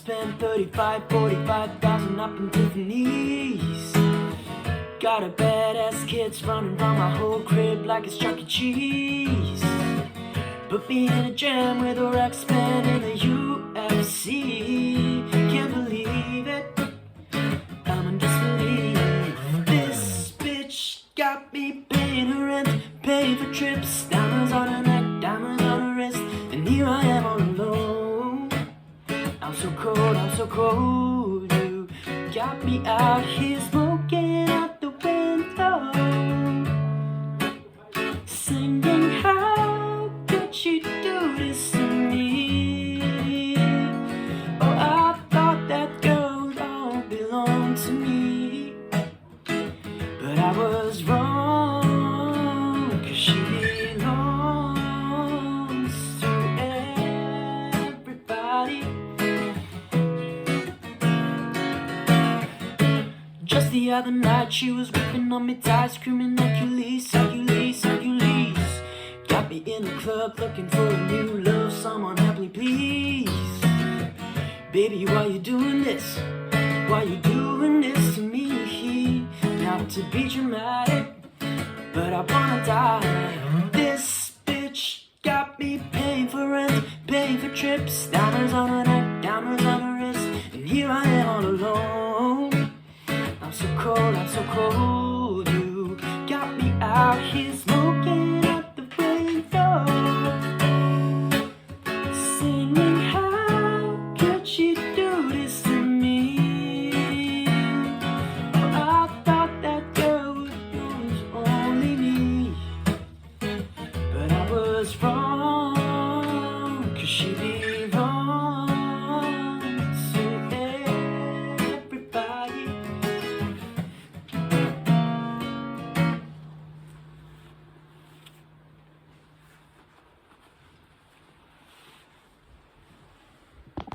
spent 45,000 up in Tiffany's. Got a badass kids running around my whole crib like it's Chuck E. Cheese. Put me in a jam with a X-Men in the UFC. Can't believe it, I'm in disbelief. This bitch got me paying her rent, paying for trips, diamonds on her neck, diamonds on her wrist, and here I am all alone. I'm so cold, you got me out here smoking out the window, singing, how could she do this to me? Oh, I thought that girl don't belong to me, but I was wrong, 'cause she belongs to everybody. Just the other night she was whipping on me tight, screaming Hercules, Hercules, Hercules. Got me in the club looking for a new love, someone help me please. Baby, why you doing this? Why you doing this to me? Not to be dramatic, but I wanna die. This bitch got me paying for rent, paying for trips, diamonds on her neck, diamonds on her wrist, and here I am all alone. I'm so cold, you got me out here